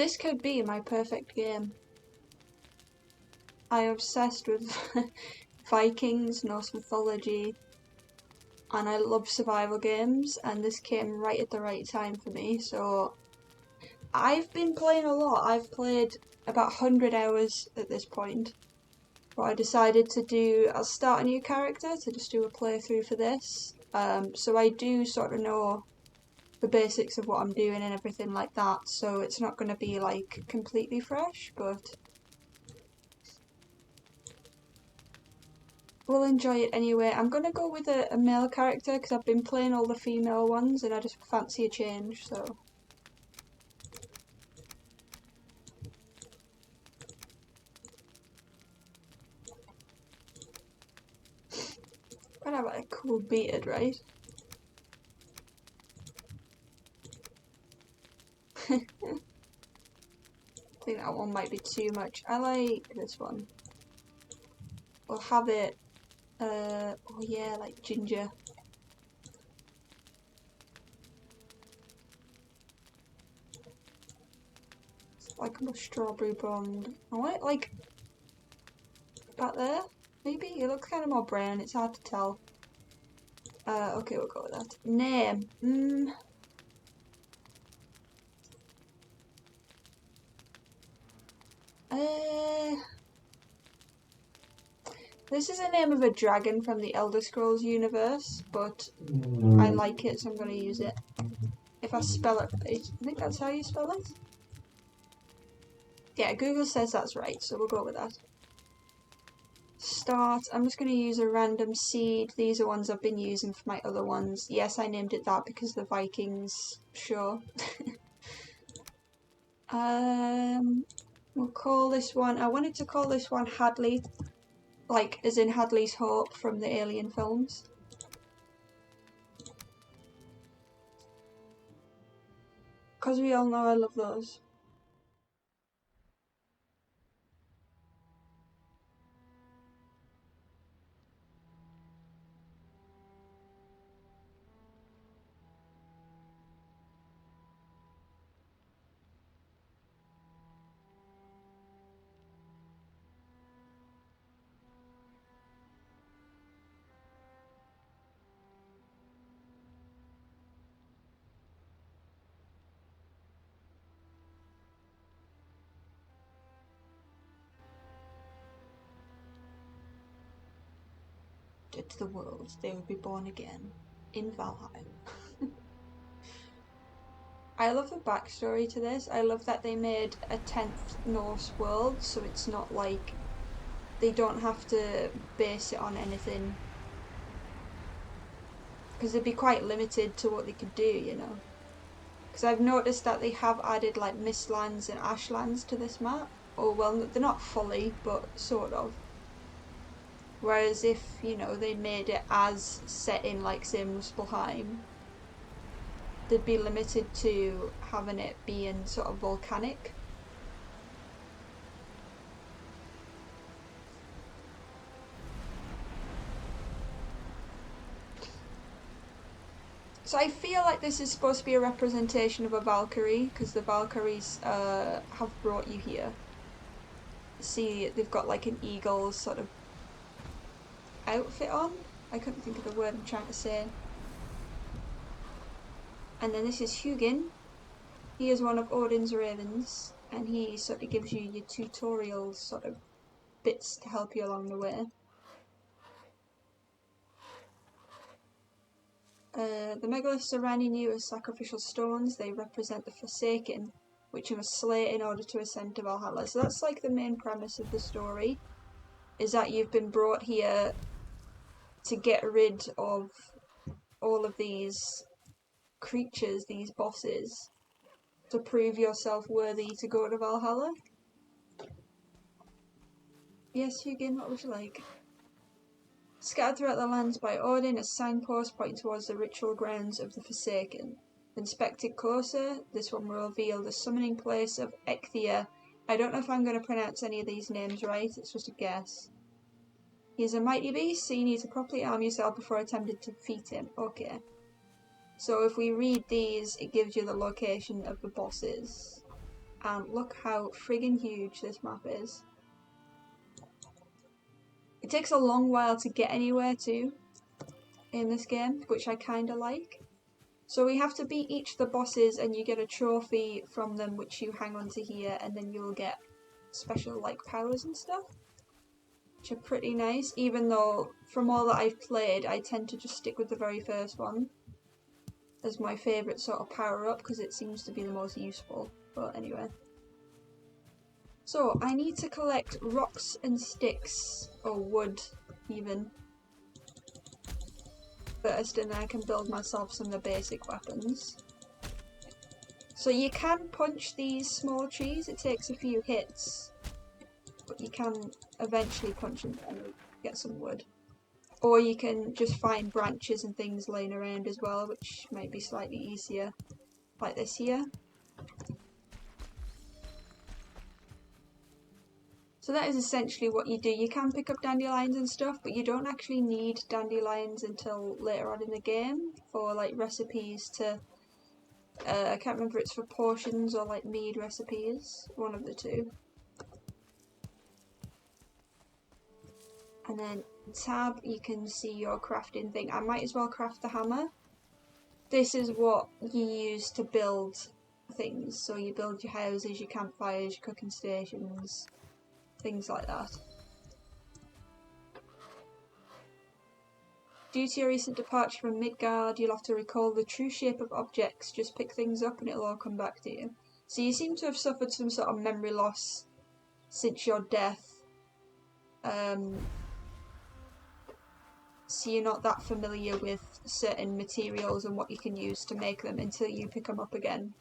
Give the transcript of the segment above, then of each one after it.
This could be my perfect game. I am obsessed with Vikings, Norse mythology, and I love survival games, and this came right at the right time for me, so I've been playing a lot. I've played about 100 hours at this point, but I decided I'll start a new character to just do a playthrough for this, so I do sort of know the basics of what I'm doing and everything like that, so it's not going to be like completely fresh, but we'll enjoy it anyway. I'm going to go with a male character because I've been playing all the female ones and I just fancy a change, so. Gotta have a cool beard, right? I think that one might be too much. I like this one. We'll have it, oh yeah, like ginger. It's like a strawberry blonde. I want it like back there, maybe? It looks kind of more brown, it's hard to tell. Okay, we'll go with that. Name. This is the name of a dragon from the Elder Scrolls universe, but I like it, so I'm going to use it. If I spell it right, I think that's how you spell it. Yeah, Google says that's right, so we'll go with that. Start. I'm just going to use a random seed. These are ones I've been using for my other ones. Yes, I named it that because the Vikings, sure. We'll call this one, I wanted to call this one Hadley, like as in Hadley's Hope from the Alien films. Because we all know I love those. Dead to the world, they would be born again in Valheim. I love the backstory to this. I love that they made a 10th Norse world, so it's not like they don't have to base it on anything, because they'd be quite limited to what they could do, you know. Because I've noticed that they have added like mistlands and ashlands to this map. Or well, they're not fully, but sort of. Whereas if, you know, they made it as set in like say Muspelheim, they'd be limited to having it being sort of volcanic. So I feel like this is supposed to be a representation of a Valkyrie, because the Valkyries have brought you here. See, they've got like an eagle sort of outfit on. I couldn't think of the word I'm trying to say. And then this is Hugin. He is one of Odin's ravens, and he sort of gives you your tutorial sort of bits to help you along the way. The megaliths surrounding you are sacrificial stones. They represent the Forsaken, which you must slay in order to ascend to Valhalla. So that's like the main premise of the story, is that you've been brought here to get rid of all of these creatures, these bosses, to prove yourself worthy to go to Valhalla. Yes, Hugin, what would you like? Scattered throughout the lands by Odin, a signpost pointing towards the ritual grounds of the Forsaken. Inspected closer, this one will reveal the summoning place of Eikthyr. I don't know if I'm going to pronounce any of these names right, it's just a guess. He is a mighty beast, so you need to properly arm yourself before attempting to defeat him. Okay. So if we read these, it gives you the location of the bosses. and look how friggin' huge this map is. It takes a long while to get anywhere too in this game, which I kinda like. So we have to beat each of the bosses and you get a trophy from them which you hang on to here, and then you'll get special like powers and stuff, which are pretty nice, even though from all that I've played I tend to just stick with the very first one as my favourite sort of power up because it seems to be the most useful. But anyway. So I need to collect rocks and sticks, or wood even, first, and then I can build myself some of the basic weapons. So you can punch these small trees, it takes a few hits, but you can eventually punch them and get some wood. Or you can just find branches and things laying around as well, which might be slightly easier, like this here. So that is essentially what you do. You can pick up dandelions and stuff, but you don't actually need dandelions until later on in the game for like recipes to, I can't remember if it's for potions or like mead recipes, one of the two. And then tab, you can see your crafting thing. I might as well craft the hammer. This is what you use to build things. So you build your houses, your campfires, your cooking stations, things like that. Due to your recent departure from Midgard, you'll have to recall the true shape of objects. Just pick things up and it'll all come back to you. So you seem to have suffered some sort of memory loss since your death. So you're not that familiar with certain materials and what you can use to make them until you pick them up again.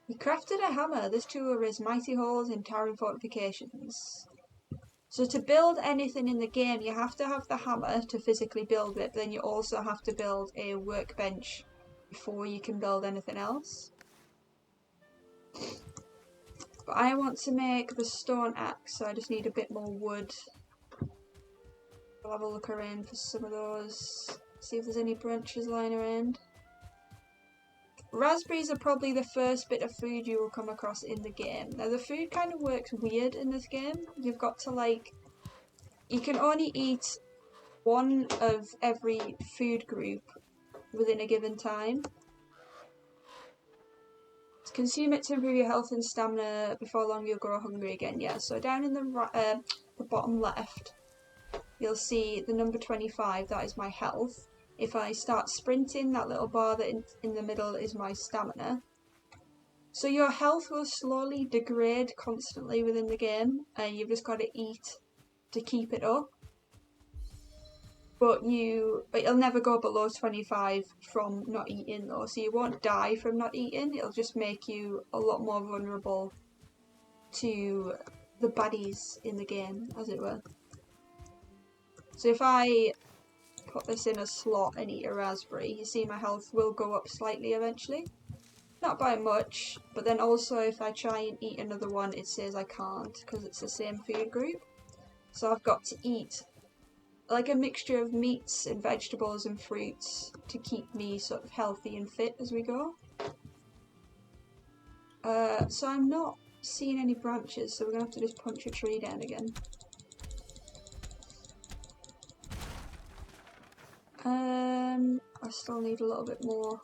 You crafted a hammer. This tool will raise mighty halls and towering fortifications. So to build anything in the game, you have to have the hammer to physically build it, but then you also have to build a workbench before you can build anything else. But I want to make the stone axe, so I just need a bit more wood. I'll have a look around for some of those, see if there's any branches lying around. Raspberries are probably the first bit of food you will come across in the game. Now the food kind of works weird in this game. You've got to like, you can only eat one of every food group within a given time. Consume it to improve your health and stamina. Before long you'll grow hungry again. Yeah, so down in the bottom left you'll see the number 25, that is my health. If I start sprinting, that little bar that in the middle is my stamina. So your health will slowly degrade constantly within the game, and you've just got to eat to keep it up. But it'll never go below 25 from not eating though, so you won't die from not eating. It'll just make you a lot more vulnerable to the baddies in the game, as it were. So if I put this in a slot and eat a raspberry, you see my health will go up slightly eventually. Not by much, but then also if I try and eat another one, it says I can't because it's the same food group. So I've got to eat like a mixture of meats and vegetables and fruits to keep me sort of healthy and fit as we go. So I'm not seeing any branches, so we're gonna have to just punch a tree down again. I still need a little bit more.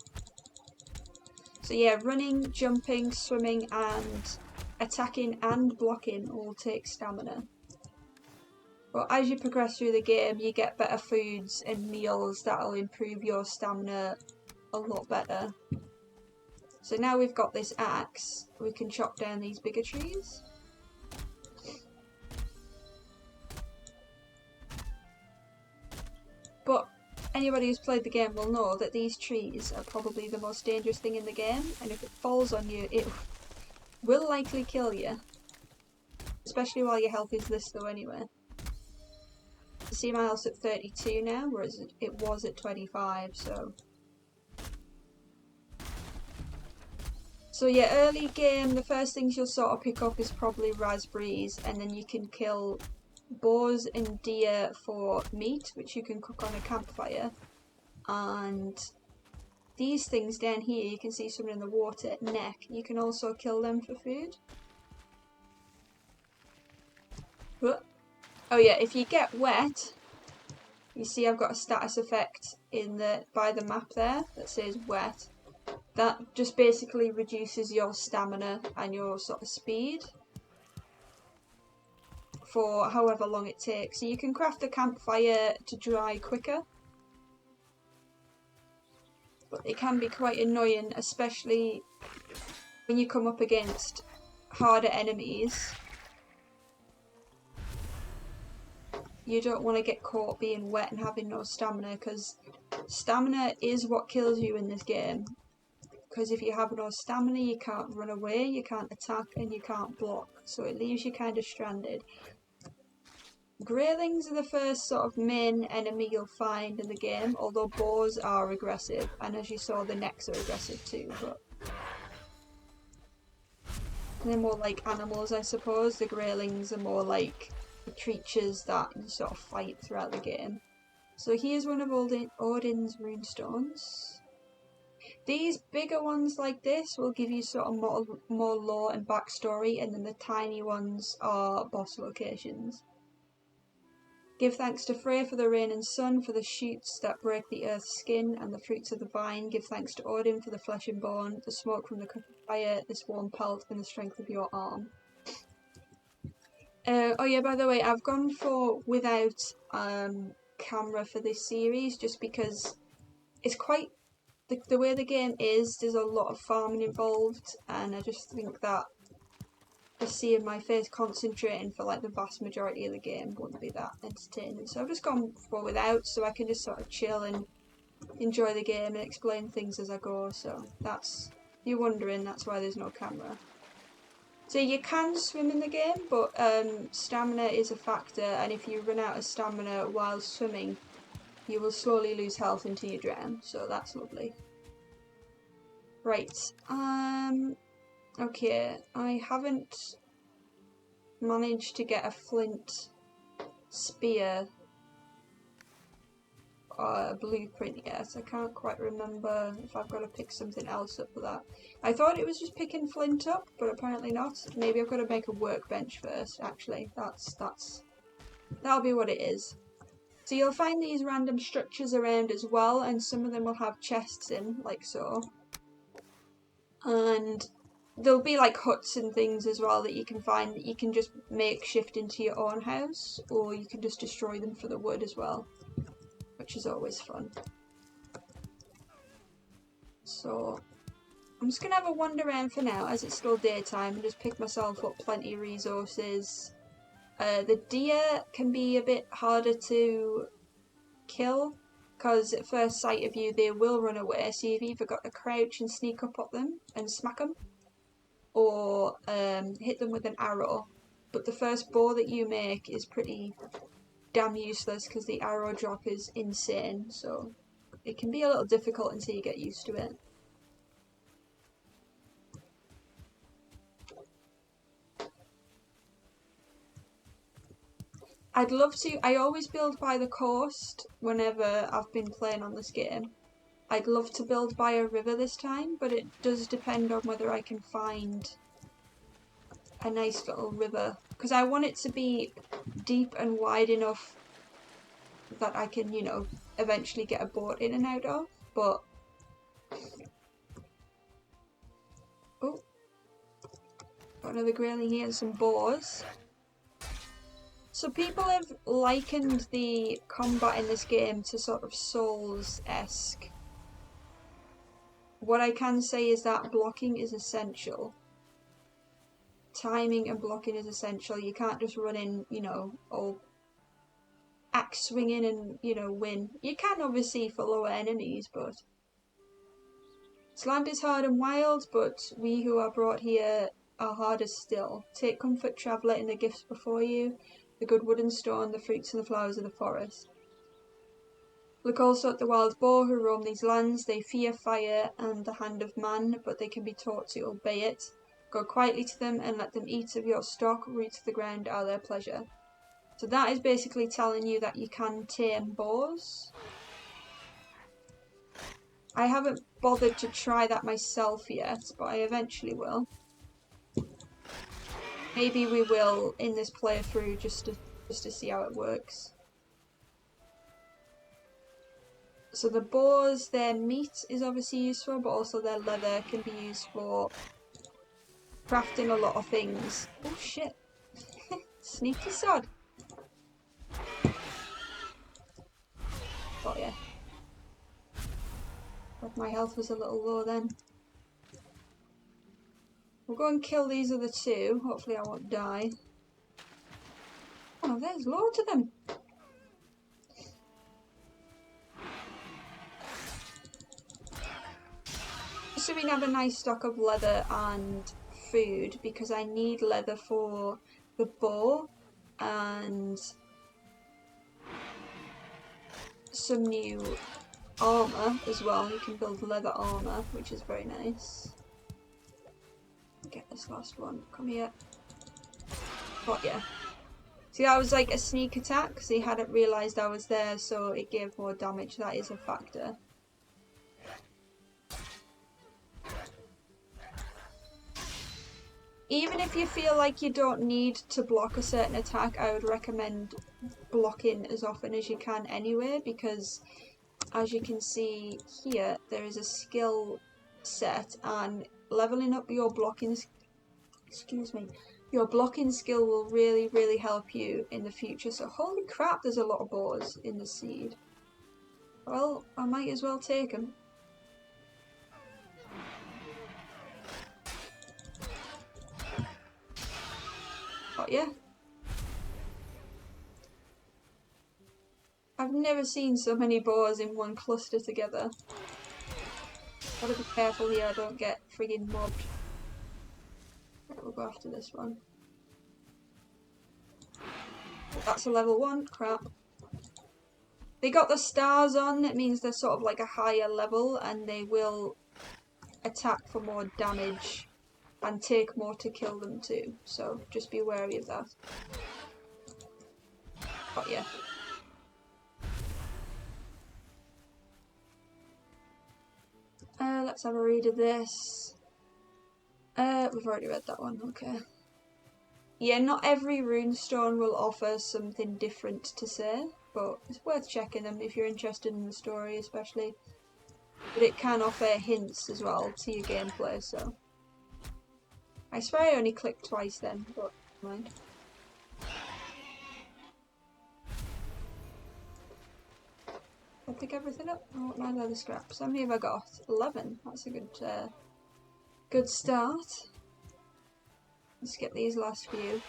So yeah, running, jumping, swimming and attacking and blocking all take stamina. But as you progress through the game, you get better foods and meals that'll improve your stamina a lot better. So now we've got this axe, we can chop down these bigger trees. But anybody who's played the game will know that these trees are probably the most dangerous thing in the game, and if it falls on you, it will likely kill you. Especially while your health is this low anyway. You see my health's at 32 now, whereas it was at 25, so... So yeah, early game, the first things you'll sort of pick up is probably raspberries, and then you can kill boars and deer for meat, which you can cook on a campfire, and these things down here, you can see some in the water, neck. You can also kill them for food. Oh yeah, if you get wet, you see I've got a status effect by the map there that says wet. That just basically reduces your stamina and your sort of speed for however long it takes. So you can craft a campfire to dry quicker, but it can be quite annoying, especially when you come up against harder enemies. You don't want to get caught being wet and having no stamina, because stamina is what kills you in this game. Because if you have no stamina, you can't run away, you can't attack, and you can't block. So it leaves you kind of stranded. Greylings are the first sort of main enemy you'll find in the game, although boars are aggressive, and as you saw, the necks are aggressive too. But they're more like animals, I suppose. The greylings are more like the creatures that you sort of fight throughout the game. So here's one of Odin's runestones. These bigger ones like this will give you sort of more lore and backstory, and then the tiny ones are boss locations. Give thanks to Frey for the rain and sun, for the shoots that break the earth's skin, and the fruits of the vine. Give thanks to Odin for the flesh and bone, the smoke from the fire, this warm pelt, and the strength of your arm. Oh yeah, by the way, I've gone for without camera for this series, just because it's quite... The way the game is, there's a lot of farming involved, and I just think that just seeing my face concentrating for like the vast majority of the game wouldn't be that entertaining. So I've just gone for without, so I can just sort of chill and enjoy the game and explain things as I go. So that's, if you're wondering, that's why there's no camera. So you can swim in the game, but stamina is a factor, and if you run out of stamina while swimming, you will slowly lose health until you drown, so that's lovely. Right, okay, I haven't managed to get a flint spear blueprint yet. I can't quite remember if I've got to pick something else up for that. I thought it was just picking flint up, but apparently not. Maybe I've got to make a workbench first, actually. That'll be what it is. So you'll find these random structures around as well, and some of them will have chests in, like so. And there'll be like huts and things as well that you can find that you can just make shift into your own house, or you can just destroy them for the wood as well, which is always fun. So I'm just gonna have a wander around for now as it's still daytime and just pick myself up plenty of resources. The deer can be a bit harder to kill, because at first sight of you they will run away, so you've either got to crouch and sneak up at them and smack them, or hit them with an arrow. But the first bow that you make is pretty damn useless because the arrow drop is insane, so it can be a little difficult until you get used to it. I'd love to, I always build by the coast whenever I've been playing on this game. I'd love to build by a river this time, but it does depend on whether I can find a nice little river, because I want it to be deep and wide enough that I can, you know, eventually get a boat in and out of, but... Oh, got another grayling here and some boars. So people have likened the combat in this game to sort of Souls-esque. What I can say is that blocking is essential. Timing and blocking is essential. You can't just run in, you know, or axe swinging and, you know, win. You can obviously for lower enemies, but... This land is hard and wild, but we who are brought here are harder still. Take comfort, traveller, in the gifts before you, the good wood and stone, the fruits and the flowers of the forest. Look also at the wild boar who roam these lands. They fear fire and the hand of man, but they can be taught to obey it. Go quietly to them and let them eat of your stock. Roots to the ground are their pleasure. So that is basically telling you that you can tame boars. I haven't bothered to try that myself yet, but I eventually will. Maybe we will in this playthrough just to see how it works. So the boars, their meat is obviously useful, but also their leather can be used for crafting a lot of things. Oh shit. Sneaky sod. Oh yeah. But my health was a little low then. We'll go and kill these other two. Hopefully I won't die. Oh, there's loads of them. So we can have a nice stock of leather and food, because I need leather for the bow and some new armour as well. You can build leather armour, which is very nice. Get this last one. Come here. But yeah. See, that was like a sneak attack because he hadn't realised I was there, so it gave more damage. That is a factor. Even if you feel like you don't need to block a certain attack, I would recommend blocking as often as you can anyway, because as you can see here, there is a skill set, and leveling up your blocking, your blocking skill will really help you in the future. So holy crap, there's a lot of boars in the seed. Well, I might as well take them. Oh yeah. I've never seen so many boars in one cluster together. Gotta be careful here I don't get friggin' mobbed. Right, we'll go after this one. That's a level 1, crap. They got the stars on, it means they're sort of like a higher level, and they will attack for more damage and take more to kill them too, so just be wary of that. Oh yeah. Let's have a read of this. We've already read that one, okay. Yeah, not every runestone will offer something different to say, but it's worth checking them if you're interested in the story especially. But it can offer hints as well to your gameplay, so. I swear I only clicked twice then, but never mind. I'll pick everything up. Oh, my leather scraps. How many have I got? 11. That's a good start. Let's get these last few.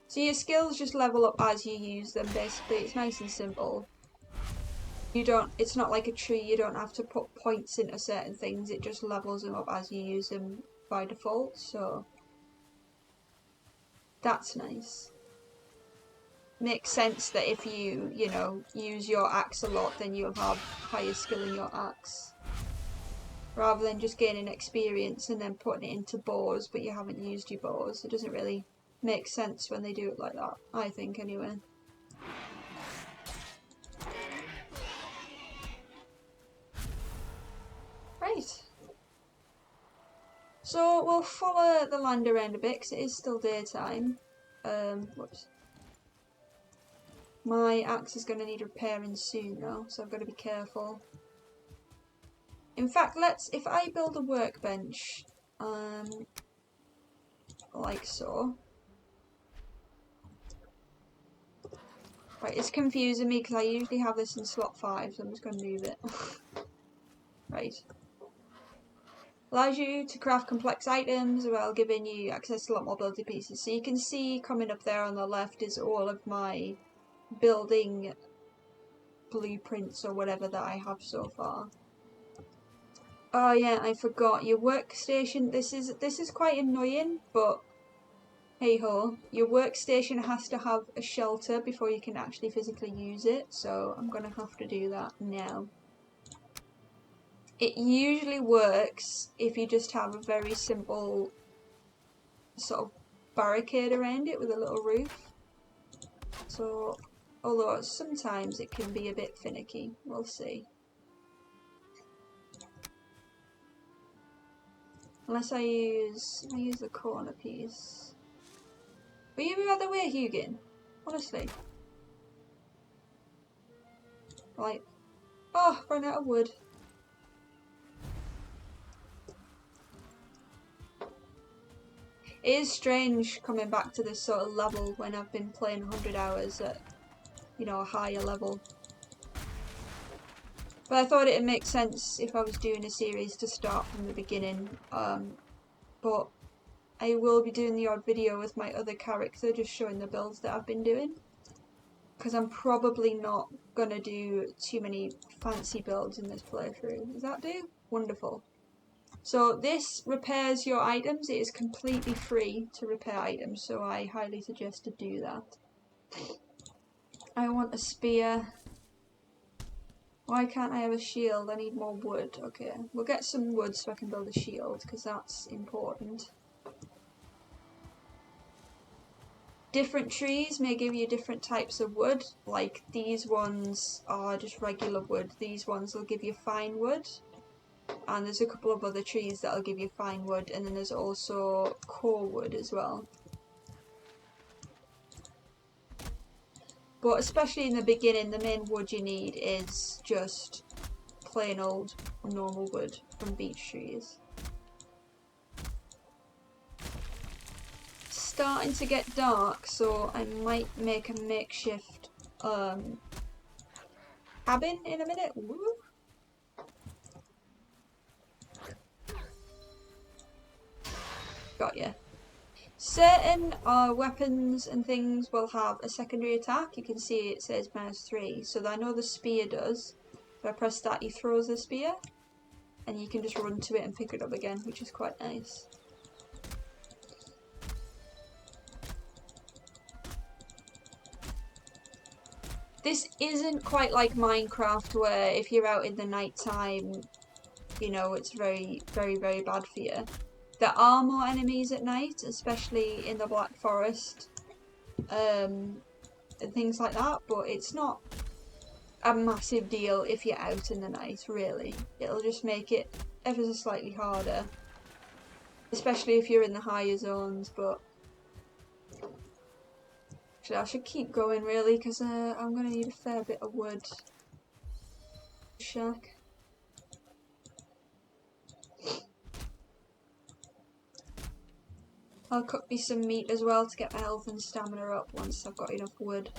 So your skills just level up as you use them, basically. It's nice and simple. It's not like a tree, you don't have to put points into certain things, it just levels them up as you use them by default, so that's nice. Makes sense that if you use your axe a lot, then you'll have higher skill in your axe. Rather than just gaining experience and then putting it into bows, but you haven't used your bows. It doesn't really make sense when they do it like that, I think anyway. Right. So we'll follow the land around a bit because it is still daytime. Whoops. My axe is going to need repairing soon though, so I've got to be careful. In fact, if I build a workbench, like so. Right, it's confusing me because I usually have this in slot 5, so I'm just going to move it. Right. Allows you to craft complex items while giving you access to a lot more building pieces. So you can see coming up there on the left is all of my building blueprints or whatever that I have so far. Oh yeah, I forgot your workstation. This is quite annoying, but hey ho, your workstation has to have a shelter before you can actually physically use it, so I'm gonna have to do that now. It usually works if you just have a very simple sort of barricade around it with a little roof. So Although sometimes it can be a bit finicky. We'll see. Unless I use the corner piece. Will you be out of the way, Hugin? Honestly. Like, oh, run out of wood. It is strange coming back to this sort of level when I've been playing 100 hours at, you know, a higher level. But I thought it'd make sense if I was doing a series to start from the beginning. But I will be doing the odd video with my other character, just showing the builds that I've been doing. Because I'm probably not going to do too many fancy builds in this playthrough. Does that do? Wonderful. So this repairs your items. It is completely free to repair items, so I highly suggest to do that. I want a spear. Why can't I have a shield? I need more wood. Okay, we'll get some wood so I can build a shield, because that's important. Different trees may give you different types of wood, like these ones are just regular wood. These ones will give you fine wood. And there's a couple of other trees that'll give you fine wood, and then there's also core wood as well. But especially in the beginning, the main wood you need is just plain old normal wood from beech trees. It's starting to get dark, so I might make a makeshift cabin in a minute. Woo. Got ya. Certain weapons and things will have a secondary attack. You can see it says -3, so I know the spear does. If I press that, he throws the spear, and you can just run to it and pick it up again, which is quite nice. This isn't quite like Minecraft, where if you're out in the night time, you know, it's very, very, very bad for you. There are more enemies at night, especially in the Black Forest, and things like that, but it's not a massive deal if you're out in the night, really. It'll just make it ever so slightly harder, especially if you're in the higher zones, but actually I should keep going, really, because I'm going to need a fair bit of wood. Shack. I'll cook me some meat as well to get my health and stamina up once I've got enough wood.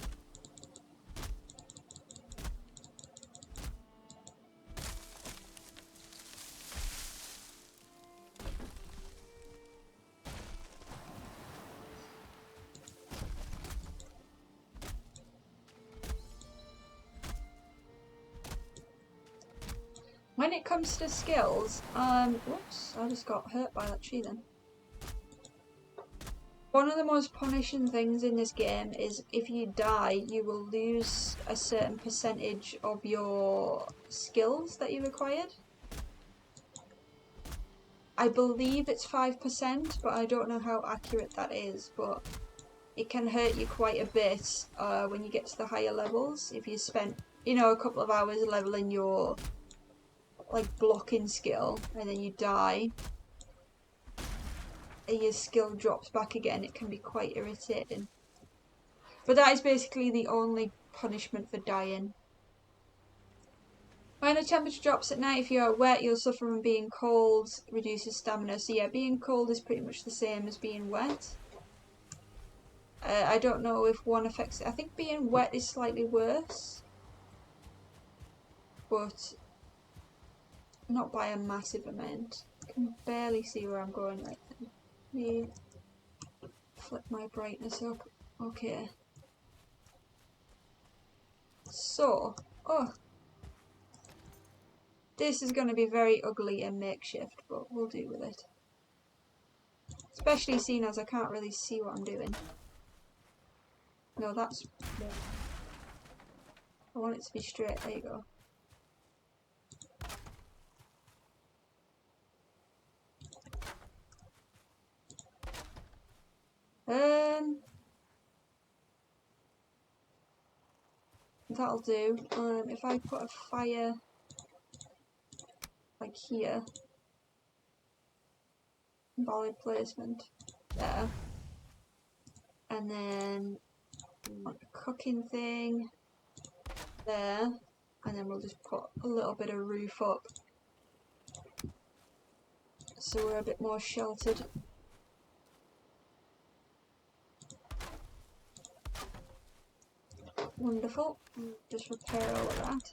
When it comes to skills, whoops, I just got hurt by that tree then. One of the most punishing things in this game is if you die, you will lose a certain percentage of your skills that you've acquired. I believe it's 5%, but I don't know how accurate that is, but it can hurt you quite a bit when you get to the higher levels. If you spent, you know, a couple of hours leveling your like blocking skill and then you die and your skill drops back again, it can be quite irritating. But that is basically the only punishment for dying. When the temperature drops at night, if you are wet, you'll suffer from being cold, reduces stamina. So yeah, being cold is pretty much the same as being wet. I don't know if one affects it. I think being wet is slightly worse, but not by a massive amount. I can barely see where I'm going right now. Let me flip my brightness up. Okay. So, oh, this is going to be very ugly and makeshift, but we'll do with it. Especially seeing as I can't really see what I'm doing. No, that's... I want it to be straight. There you go. that'll do. If I put a fire like here, valid placement there, and then we want a cooking thing there, and then we'll just put a little bit of roof up so we're a bit more sheltered. Wonderful. Just repair all of that.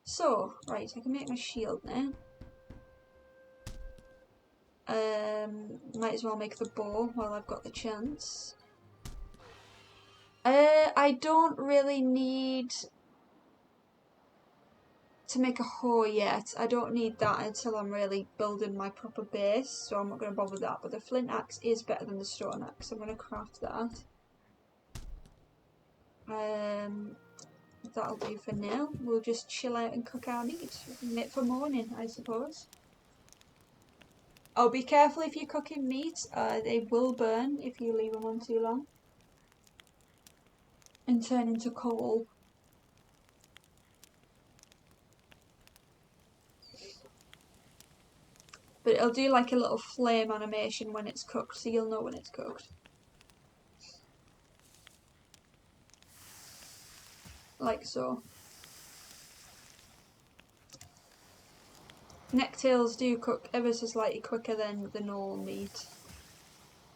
So, right, I can make my shield now. Might as well make the bow while I've got the chance. I don't really need to make a hoe yet. I don't need that until I'm really building my proper base, so I'm not going to bother with that. But the flint axe is better than the stone axe, so I'm going to craft that. That'll do for now. We'll just chill out and cook our meat. Wait for morning, I suppose. Oh, be careful if you're cooking meat. They will burn if you leave them on too long and turn into coal. But it'll do like a little flame animation when it's cooked, so you'll know when it's cooked. Like so. Necktails do cook ever so slightly quicker than the normal meat.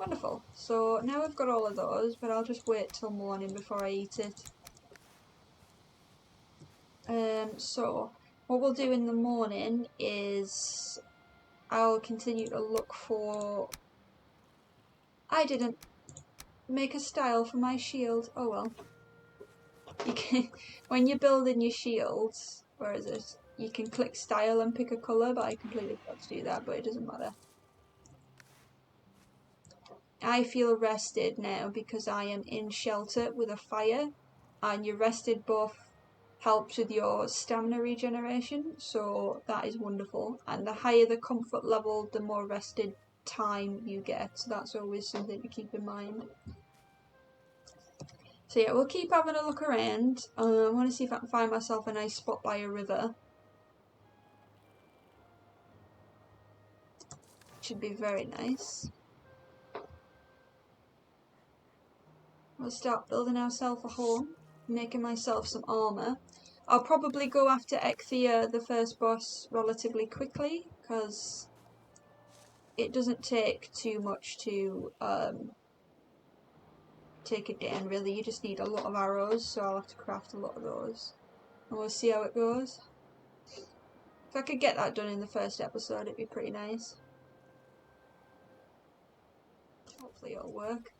Wonderful. So now we've got all of those, but I'll just wait till morning before I eat it. So what we'll do in the morning is I'll continue to look for... I didn't make a style for my shield. Oh well. You can, when you're building your shields, where is it? You can click style and pick a colour, but I completely forgot to do that, but it doesn't matter. I feel rested now because I am in shelter with a fire, and your rested buff helps with your stamina regeneration, so that is wonderful. And the higher the comfort level, the more rested time you get, so that's always something to keep in mind. So yeah, we'll keep having a look around. I want to see if I can find myself a nice spot by a river. Should be very nice. We'll start building ourselves a home, making myself some armour. I'll probably go after Ecthia, the first boss, relatively quickly, because it doesn't take too much to take it down, really. You just need a lot of arrows, so I'll have to craft a lot of those. And we'll see how it goes. If I could get that done in the first episode, it'd be pretty nice. Hopefully it'll work.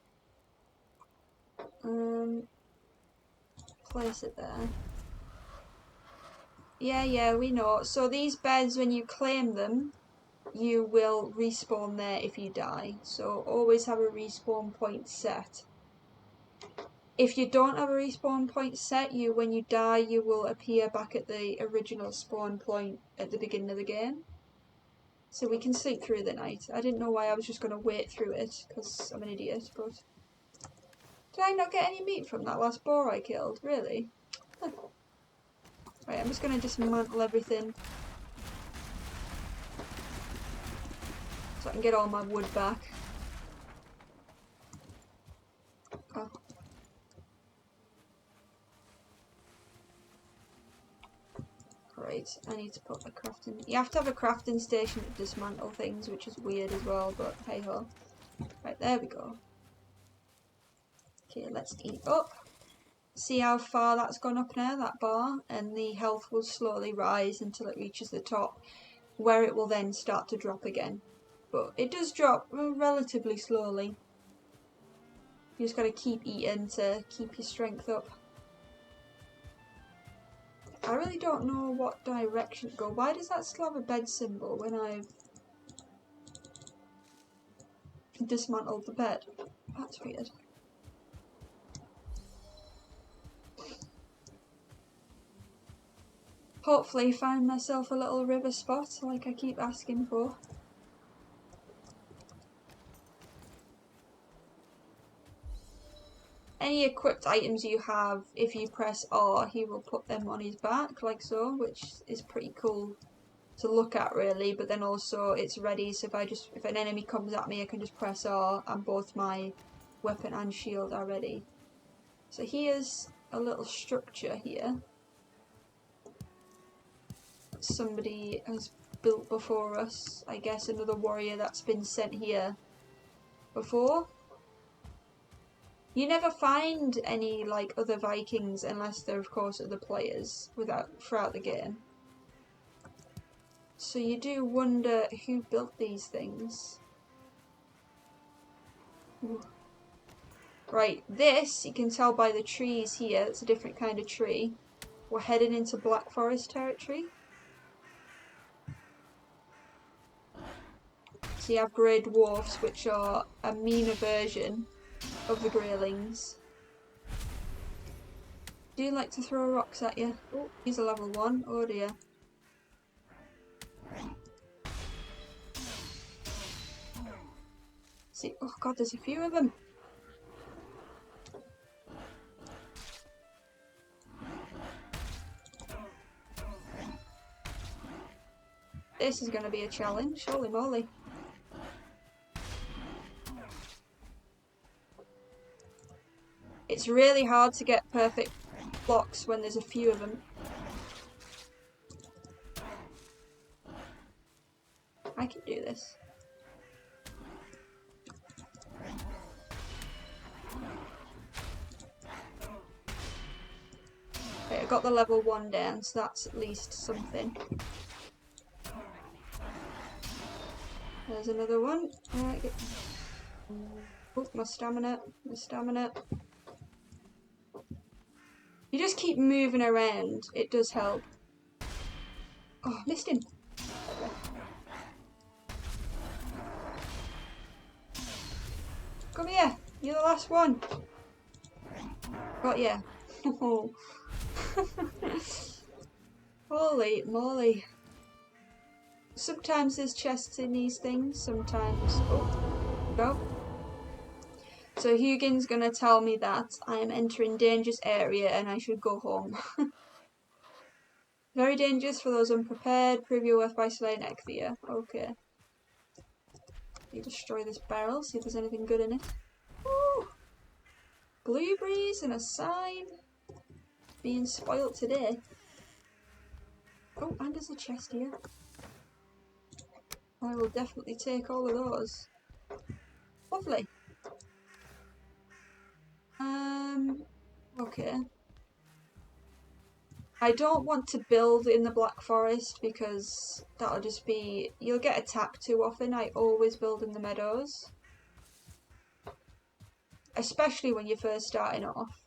Place it there. Yeah, we know. So these beds, when you claim them, you will respawn there if you die. So always have a respawn point set. If you don't have a respawn point set, when you die, you will appear back at the original spawn point at the beginning of the game. So we can sleep through the night. I didn't know why I was just going to wait through it, because I'm an idiot, but... Did I not get any meat from that last boar I killed? Really? Huh. Right, I'm just going to dismantle everything so I can get all my wood back. Oh. Right, I need to put a crafting... You have to have a crafting station to dismantle things, which is weird as well, but hey ho. Right, there we go. Okay, let's eat up. See how far that's gone up now, that bar, and the health will slowly rise until it reaches the top, where it will then start to drop again. But it does drop relatively slowly. You just gotta keep eating to keep your strength up. I really don't know what direction to go. Why does that still have a bed symbol when I've dismantled the bed? That's weird. Hopefully find myself a little river spot like I keep asking for. any equipped items you have, if you press R, he will put them on his back, like so, which is pretty cool to look at, really. But then also it's ready, so if an enemy comes at me, I can just press R, and both my weapon and shield are ready. So here's a little structure here. Somebody has built before us, I guess another warrior that's been sent here before. You never find any like other Vikings unless they're of course other players throughout the game. So you do wonder who built these things. Ooh. Right, this you can tell by the trees here, it's a different kind of tree. We're heading into Black Forest territory. So you have grey dwarfs, which are a meaner version of the greylings. Do you like to throw rocks at you? Oh, he's a level 1. Oh dear. See, oh god, there's a few of them. This is going to be a challenge, holy moly. It's really hard to get perfect blocks when there's a few of them. I can do this. Okay, I got the level 1 down, so that's at least something. There's another one. Alright, oh, my stamina. You just keep moving around, it does help. Oh, missed him. Come here, you're the last one. Got ya. Holy moly. Sometimes there's chests in these things, sometimes... Oh, go. So Hugin's gonna tell me that I am entering dangerous area and I should go home. Very dangerous for those unprepared. Prove your worth by slaying Ekthia. Okay. You destroy this barrel, see if there's anything good in it. Ooh. Blueberries and a sign. Being spoilt today. Oh, and there's a chest here. I will definitely take all of those. Lovely. Okay. I don't want to build in the Black Forest because that'll just be... You'll get attacked too often. I always build in the meadows. Especially when you're first starting off.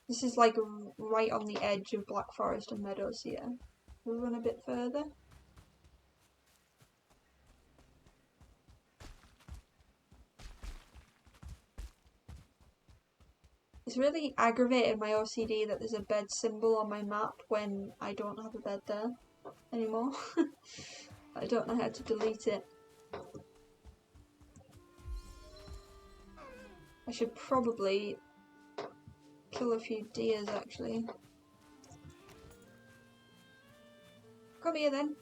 This is like right on the edge of Black Forest and meadows here. We'll run a bit further. It's really aggravating my OCD that there's a bed symbol on my map when I don't have a bed there anymore. I don't know how to delete it. I should probably kill a few deers actually. Come here then.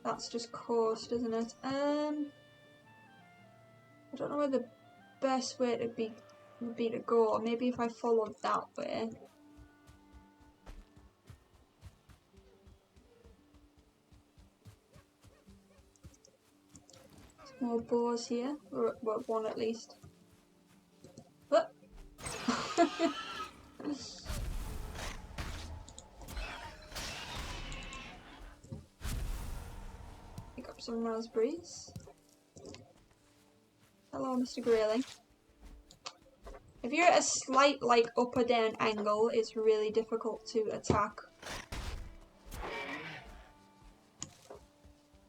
That's just coast, isn't it? I don't know where the best way would be to go, or maybe if I followed that way. More boars here, or well, one at least. What? Pick up some raspberries. Hello, Mr. Grayling. If you're at a slight like up or down angle, it's really difficult to attack.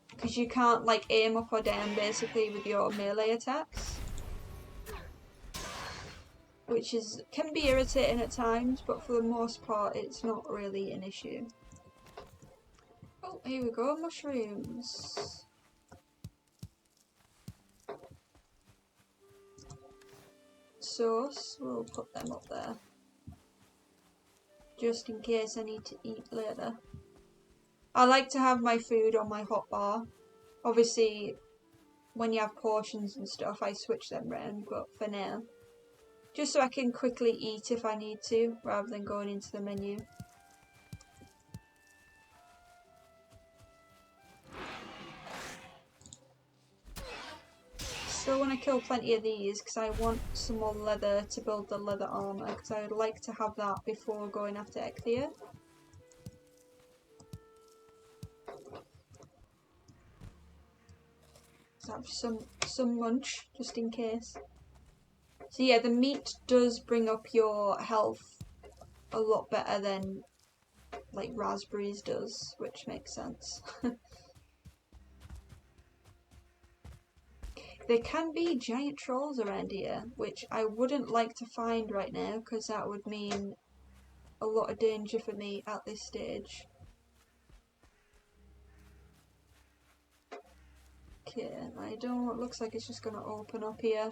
Because you can't like aim up or down basically with your melee attacks. Which can be irritating at times, but for the most part it's not really an issue. Oh, here we go, mushrooms. Sauce, we'll put them up there. Just in case I need to eat later. I like to have my food on my hotbar. Obviously, when you have portions and stuff, I switch them round, but for now, just so I can quickly eat if I need to, rather than going into the menu. Still want to kill plenty of these because I want some more leather to build the leather armour, because I would like to have that before going after Ecthia. Have some munch just in case. So yeah, the meat does bring up your health a lot better than like raspberries does, which makes sense. There can be giant trolls around here, which I wouldn't like to find right now because that would mean a lot of danger for me at this stage. Okay, I don't, looks like it's just gonna open up here.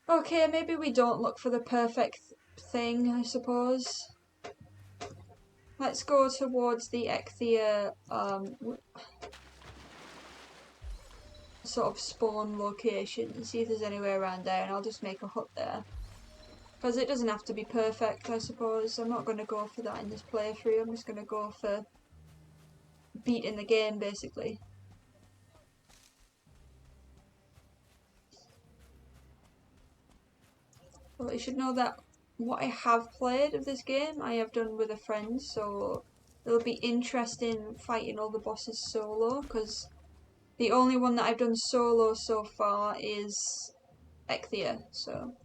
Okay, maybe we don't look for the perfect thing, I suppose. Let's go towards the Ecthia sort of spawn location and see if there's anywhere around there, and I'll just make a hut there. Because it doesn't have to be perfect, I suppose. I'm not going to go for that in this playthrough. I'm just going to go for beating the game, basically. Well, you should know that what I have played of this game, I have done with a friend, so it'll be interesting fighting all the bosses solo, because the only one that I've done solo so far is Ecthia, so...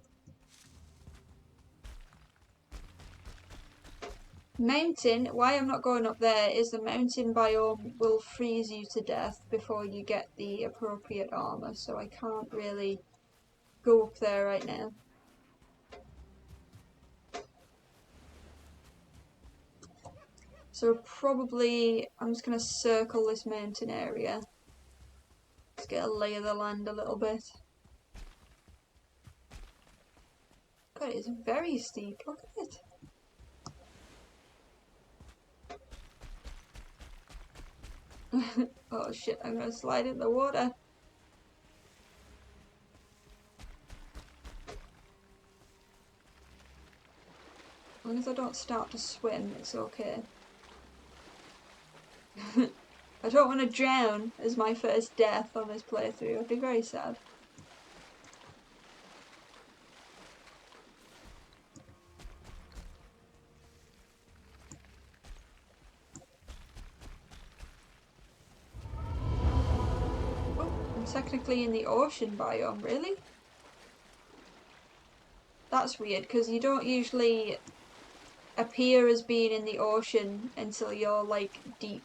Mountain, why I'm not going up there is the mountain biome will freeze you to death before you get the appropriate armour, so I can't really go up there right now. So probably I'm just going to circle this mountain area. Let's get a lay of the land a little bit. God, it's very steep, look at it. Oh shit, I'm going to slide in the water. As long as I don't start to swim, it's okay. I don't want to drown as my first death on this playthrough, I'd be very sad. Oh, I'm technically in the ocean biome, really? That's weird, because you don't usually appear as being in the ocean until you're like deep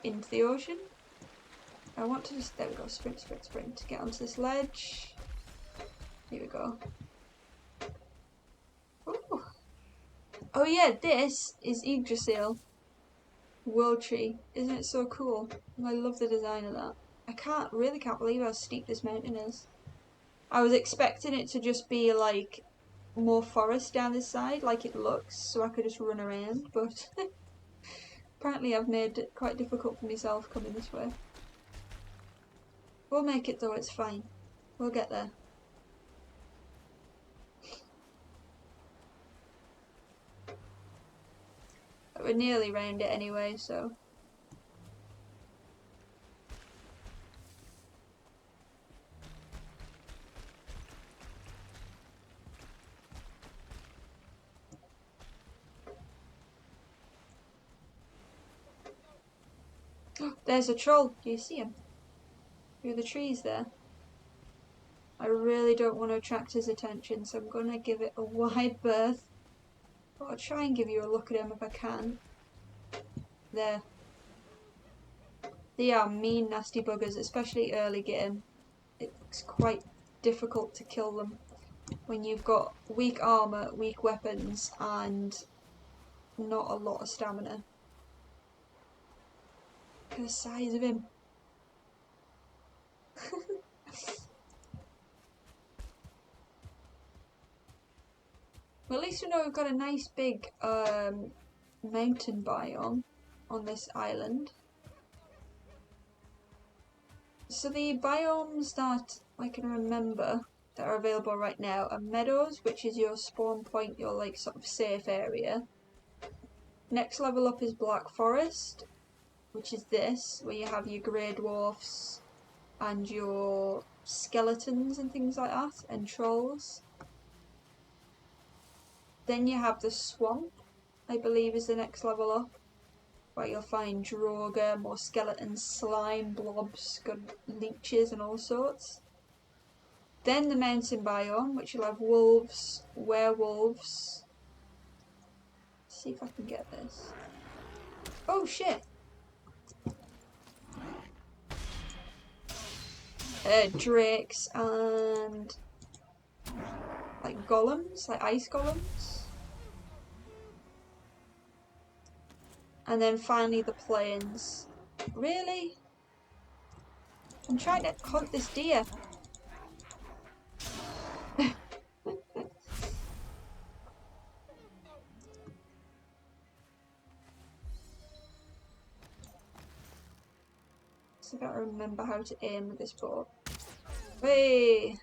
into the ocean. I want to just, there we go, sprint, get onto this ledge. Here we go. Ooh. Oh yeah, this is Yggdrasil World Tree. Isn't it so cool? I love the design of that. I can't believe how steep this mountain is. I was expecting it to just be like more forest down this side, like it looks, so I could just run around, but apparently I've made it quite difficult for myself coming this way. We'll make it though, it's fine. We'll get there. We're nearly round it anyway, so... Oh, there's a troll. Do you see him? Through the trees there. I really don't want to attract his attention, so I'm going to give it a wide berth. I'll try and give you a look at him if I can. There. They are mean, nasty buggers, especially early game. It's quite difficult to kill them. when you've got weak armour, weak weapons, and not a lot of stamina. Look at the size of him. Well, at least we know we've got a nice big mountain biome on this island. So the biomes that I can remember that are available right now are meadows, which is your spawn point, your like sort of safe area. Next level up is Black Forest, which is this, where you have your grey dwarfs and your skeletons and things like that, and trolls. Then you have the swamp, I believe is the next level up, where you'll find Droga, more skeletons, slime, blobs, good leeches and all sorts. Then the mountain biome, which will have wolves, werewolves. Let's see if I can get this. Oh shit! Drakes and like golems, like ice golems. And then finally the plains. Really? I'm trying to hunt this deer. So I gotta remember how to aim with this bow. Hey!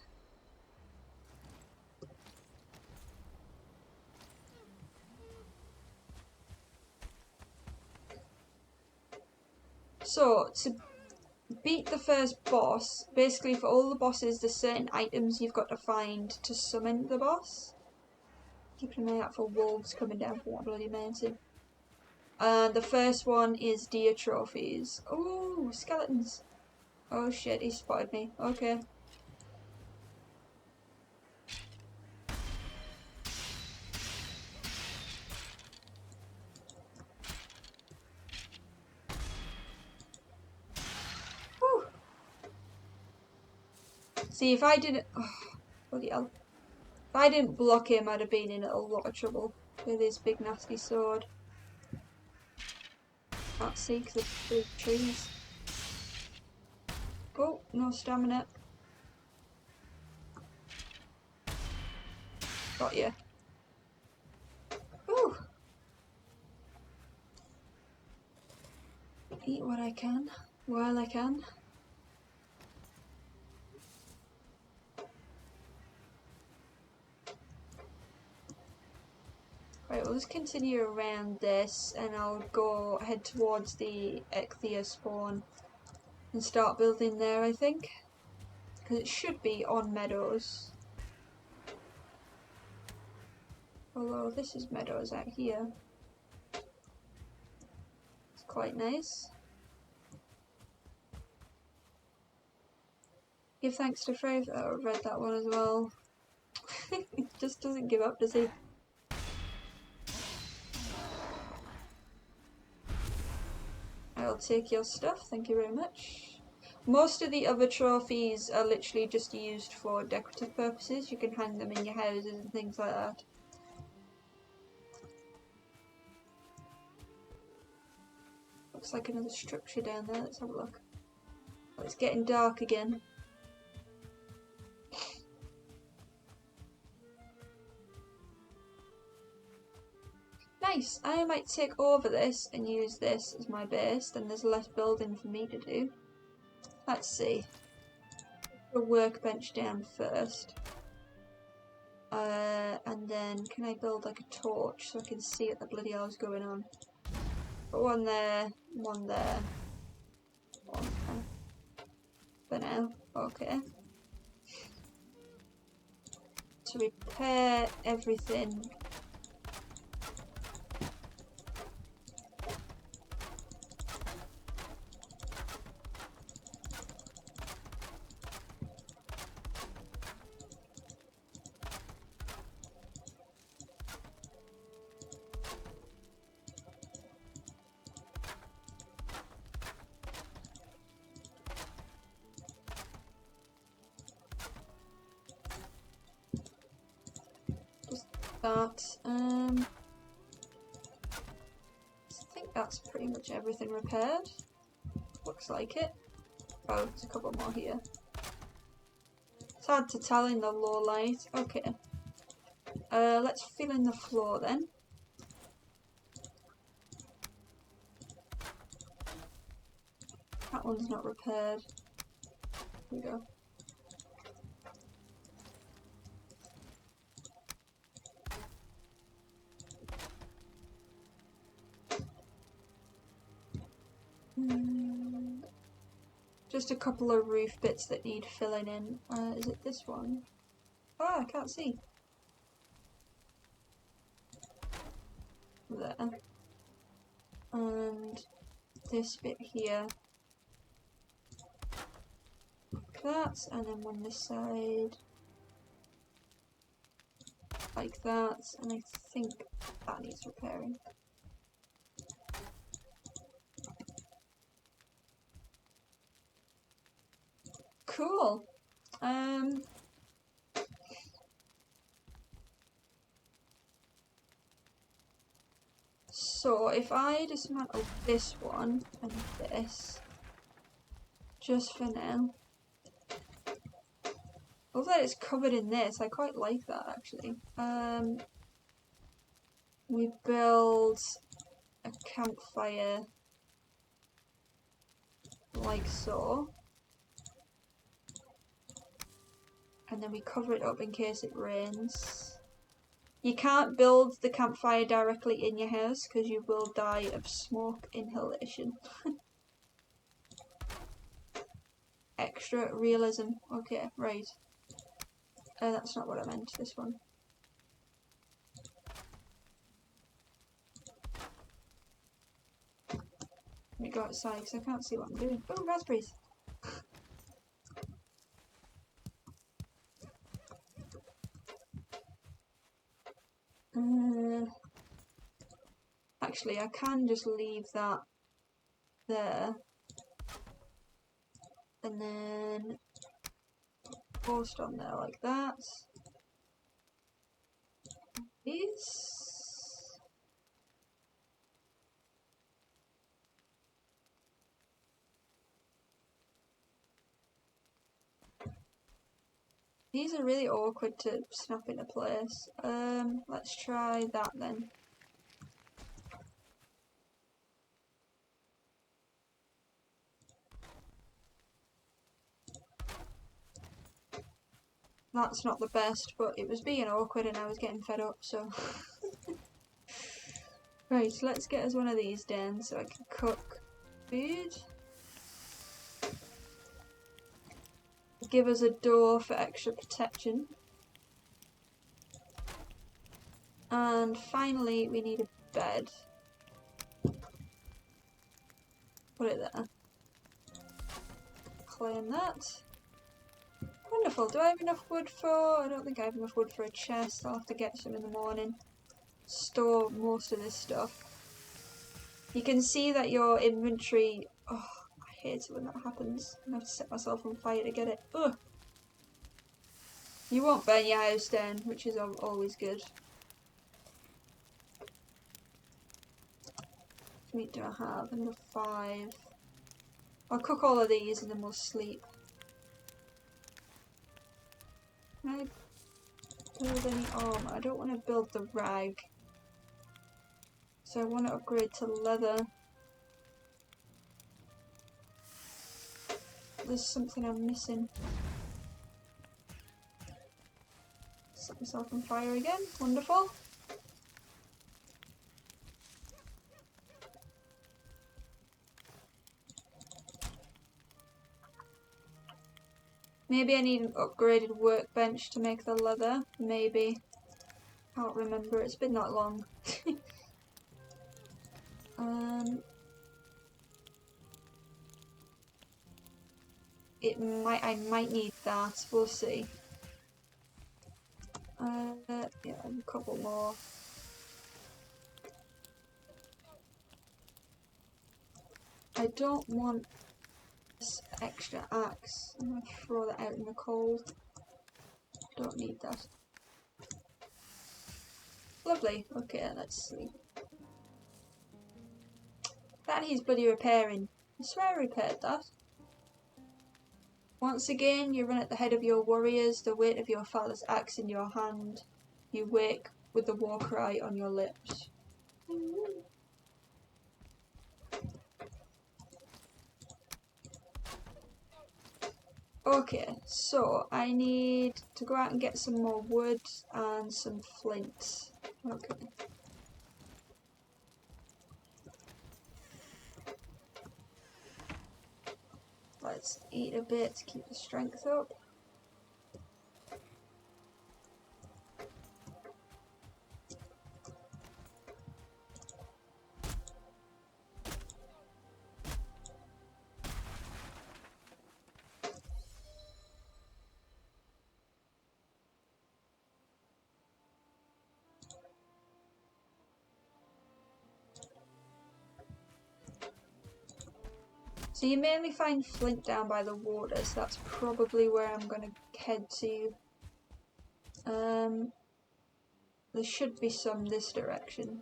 So, to beat the first boss, basically for all the bosses there's certain items you've got to find to summon the boss. Keep an eye out for wolves coming down from that bloody mountain. The first one is deer trophies. Ooh, skeletons. Oh shit, he spotted me. Okay. Whew. See, if I didn't... Oh, bloody hell. If I didn't block him, I'd have been in a lot of trouble with his big nasty sword. Can't see because of the trees. Oh, no stamina. Got you. Ooh. Eat what I can, while I can. Right, we'll just continue around this and I'll go head towards the Ecthia spawn and start building there, I think. Because it should be on meadows. Although this is meadows out here. It's quite nice. Give thanks to Frey. Oh, I've read that one as well. He just doesn't give up, does he? I'll take your stuff, thank you very much. Most of the other trophies are literally just used for decorative purposes. You can hang them in your houses and things like that. Looks like another structure down there, let's have a look. Oh, it's getting dark again. Nice! I might take over this and use this as my base, then there's less building for me to do. Let's see. Put a workbench down first. And then can I build like a torch so I can see what the bloody hell's going on? Put one there, one there. One there. For now, okay. To repair everything. that. I think that's pretty much everything repaired. Looks like it. Oh, there's a couple more here. It's hard to tell in the low light. Okay. Let's fill in the floor then. That one's not repaired. Here we go. Just a couple of roof bits that need filling in. Is it this one? Ah, I can't see. There. And this bit here. That, and then on this side. Like that, and I think that needs repairing. Cool. So if I dismantle this one and this, just for now. Although it's covered in this, I quite like that actually. We build a campfire like so. And then we cover it up in case it rains. You can't build the campfire directly in your house because you will die of smoke inhalation. Extra realism. Okay, right. That's not what I meant, this one. Let me go outside because I can't see what I'm doing. Oh, raspberries! Actually, I can just leave that there. And then post on there like that. These are really awkward to snap into place. Let's try that then. That's not the best, but it was being awkward and I was getting fed up, so... Right, so let's get us one of these down so I can cook food. Give us a door for extra protection. And finally, we need a bed. Put it there. Claim that. Wonderful. Do I have enough wood for... I don't think I have enough wood for a chest. I'll have to get some in the morning. Store most of this stuff. You can see that your inventory... Oh, I hate it when that happens. I have to set myself on fire to get it. Ugh. You won't burn your house down, which is always good. How much meat do I have? Number 5. I'll cook all of these and then we'll sleep. Can I build any armor? I don't want to build the rag. So I want to upgrade to leather. There's something I'm missing. Set myself on fire again. Wonderful. Maybe I need an upgraded workbench to make the leather. Maybe. Can't remember. It's been that long. I might need that. We'll see. Yeah, a couple more. I don't want this extra axe. I'm gonna throw that out in the cold. Don't need that. Lovely. Okay, let's sleep. That needs bloody repairing. I swear I repaired that. Once again, you run at the head of your warriors, the weight of your father's axe in your hand. You wake with the war cry on your lips. Okay, so I need to go out and get some more wood and some flint. Okay. Let's eat a bit to keep the strength up. So you mainly find flint down by the water, so that's probably where I'm going to head to. There should be some this direction.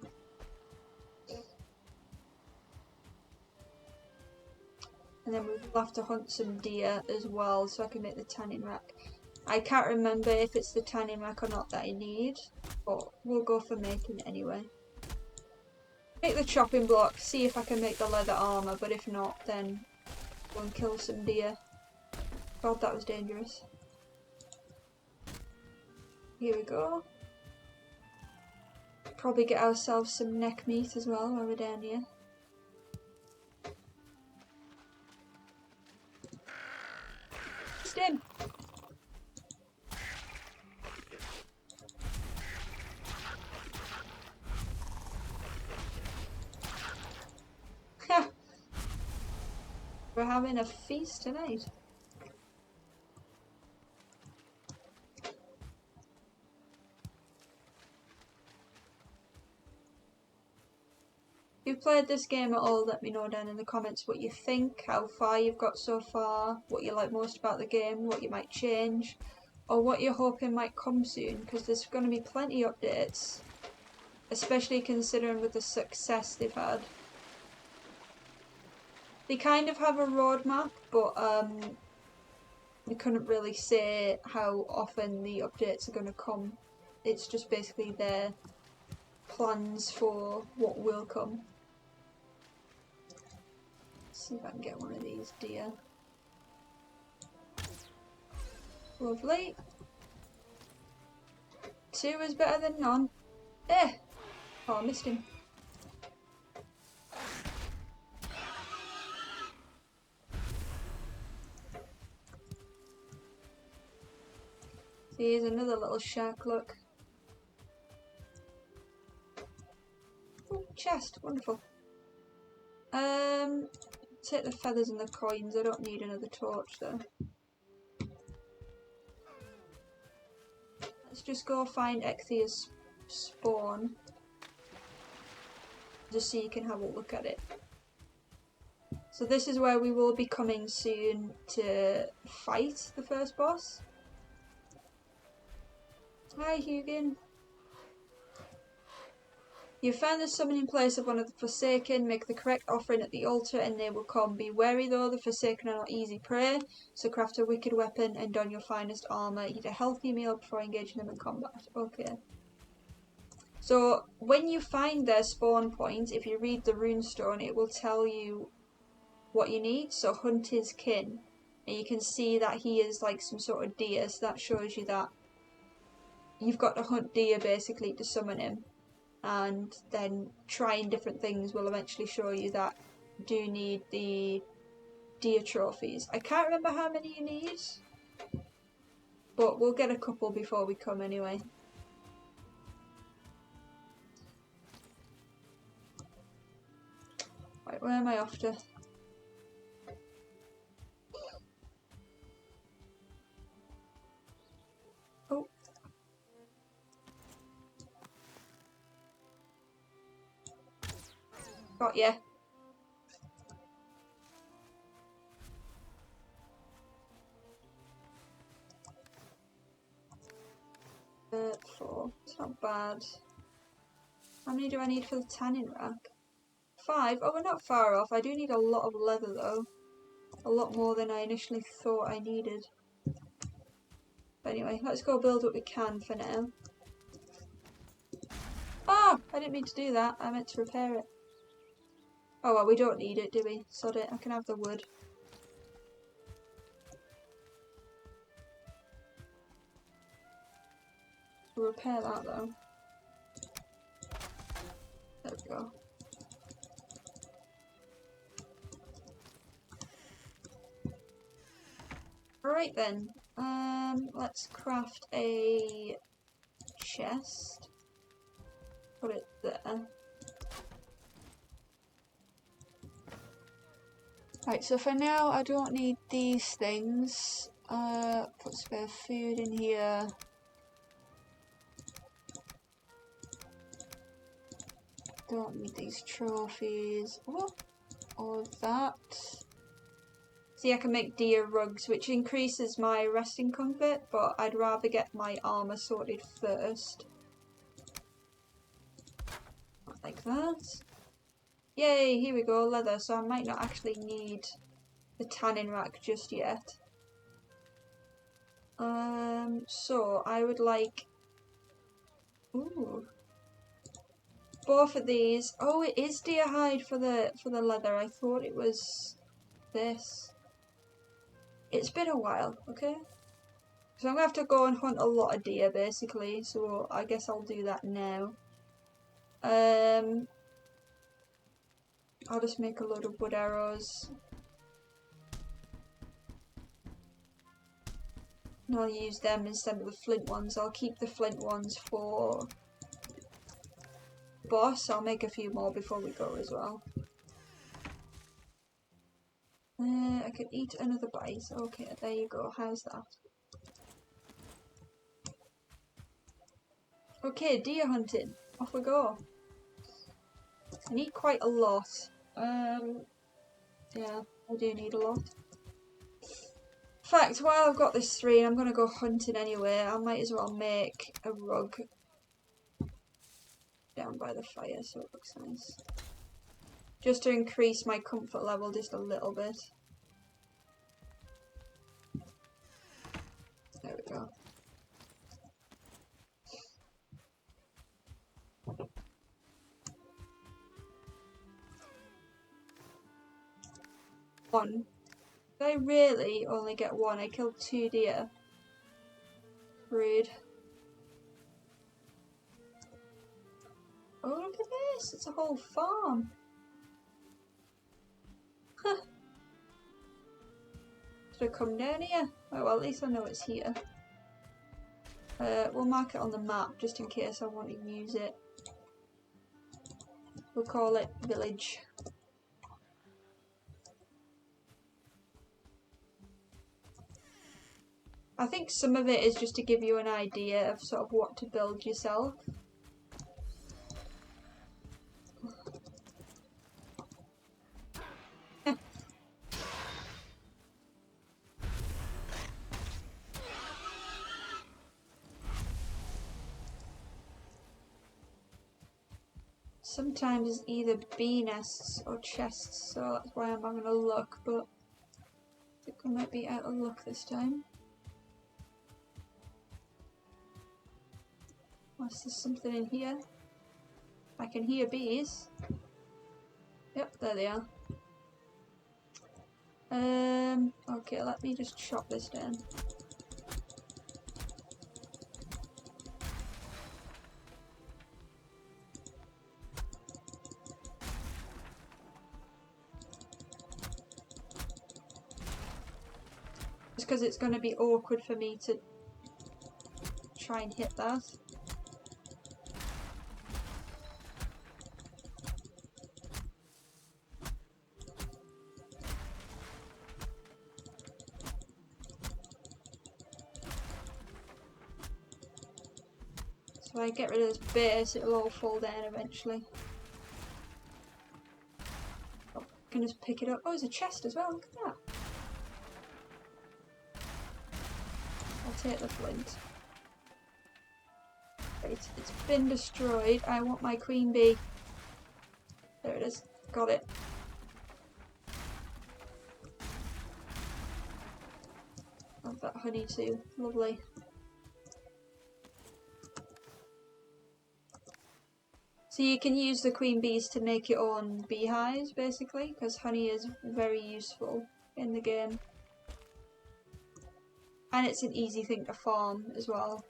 And then we'll have to hunt some deer as well so I can make the tanning rack. I can't remember if it's the tanning rack or not that I need, but we'll go for making it anyway. Make the chopping block, see if I can make the leather armour, but if not, then go and kill some deer. God, that was dangerous. Here we go. Probably get ourselves some neck meat as well while we're down here. Just him! We're having a feast tonight. If you've played this game at all, let me know down in the comments what you think, how far you've got so far, what you like most about the game, what you might change, or what you're hoping might come soon, because there's going to be plenty of updates, especially considering with the success they've had. They kind of have a roadmap, but they couldn't really say how often the updates are going to come. It's just basically their plans for what will come. Let's see if I can get one of these deer. Lovely. 2 is better than none. Eh! Oh, I missed him. See, here's another little shark, look. Oh, chest, wonderful. Take the feathers and the coins, I don't need another torch though. Let's just go find Echthia's spawn. Just so you can have a look at it. So this is where we will be coming soon to fight the first boss. Hi Hugin. You found the summoning place of one of the Forsaken, make the correct offering at the altar and they will come. Be wary though, the Forsaken are not easy prey, so craft a wicked weapon and don your finest armour. Eat a healthy meal before engaging them in combat. Okay. So when you find their spawn point, if you read the runestone, it will tell you what you need. So hunt his kin. And you can see that he is like some sort of deer, so that shows you that you've got to hunt deer basically to summon him. And then trying different things will eventually show you that you do need the deer trophies. I can't remember how many you need, but we'll get a couple before we come anyway. Right, where am I off to? Oh. Got ya. Four. It's not bad. How many do I need for the tanning rack? 5? Oh, we're not far off. I do need a lot of leather though. A lot more than I initially thought I needed. But anyway, let's go build what we can for now. Oh! I didn't mean to do that. I meant to repair it. Oh well, we don't need it, do we? Sod it. I can have the wood. We'll repair that though. There we go. Alright then. Let's craft a chest. Put it there. Right, so for now I don't need these things. Put spare food in here. Don't need these trophies. Oh, all of that. See, I can make deer rugs, which increases my resting comfort, but I'd rather get my armour sorted first. Like that. Yay, here we go, leather, so I might not actually need the tanning rack just yet. So I would like... Ooh. Both of these. Oh, it is deer hide for the leather. I thought it was this. It's been a while, okay? So I'm gonna have to go and hunt a lot of deer basically, so I guess I'll do that now. I'll just make a load of wood arrows. And I'll use them instead of the flint ones. I'll keep the flint ones for boss. I'll make a few more before we go as well. I could eat another bite. Okay, there you go. How's that? Okay, deer hunting. Off we go. I need quite a lot. Yeah, I do need a lot. In fact, while I've got this 3 and I'm gonna go hunting anyway, I might as well make a rug down by the fire so it looks nice. Just to increase my comfort level just a little bit. There we go. One. Did I really only get 1? I killed 2 deer. Rude. Oh, look at this! It's a whole farm. Huh. Should I come down here? Oh well, at least I know it's here. We'll mark it on the map just in case I want to use it. We'll call it village. I think some of it is just to give you an idea of sort of what to build yourself. Sometimes it's either bee nests or chests, so that's why I'm having a look, but I think I might be out of luck this time. Unless there's something in here. I can hear bees. Yep, there they are. Okay, let me just chop this down. Just because it's going to be awkward for me to try and hit that. So if I get rid of this base, it'll all fall down eventually. Oh, I can just pick it up. Oh, there's a chest as well, look at that. I'll take the flint. There Right, it's been destroyed. I want my queen bee. There it is. Got it. Love that honey too. Lovely. So you can use the queen bees to make your own beehives, basically, because honey is very useful in the game. And it's an easy thing to farm as well.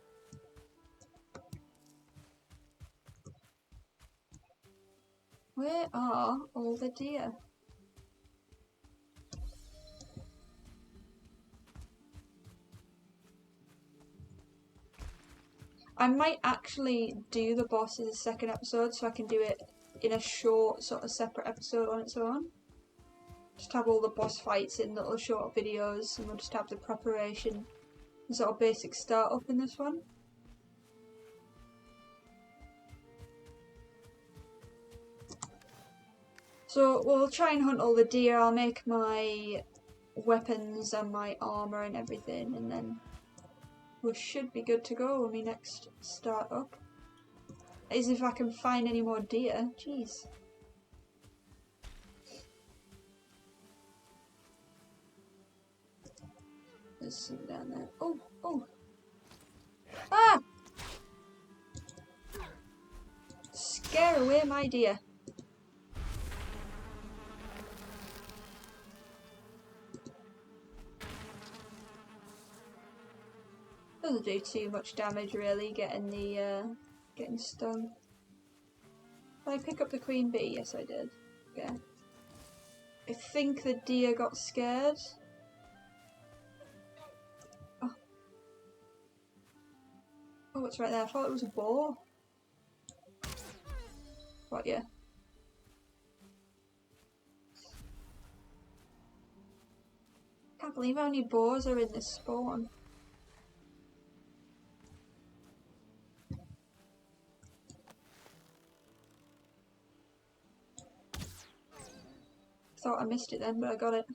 Where are all the deer? I might actually do the boss as a second episode so I can do it in a short sort of separate episode on its own. Just have all the boss fights in little short videos and we'll just have the preparation and sort of basic start up in this one. So we'll try and hunt all the deer. I'll make my weapons and my armour and everything, and then we should be good to go when we next start up. As if I can find any more deer. Jeez. There's some down there. Oh, oh. Ah! Scare away my deer. Doesn't do too much damage really, getting stung. Did I pick up the queen bee? Yes I did. Yeah. I think the deer got scared. Oh. Oh, it's right there. I thought it was a boar. What, yeah. Can't believe how many boars are in this spawn. Thought I missed it then, but I got it.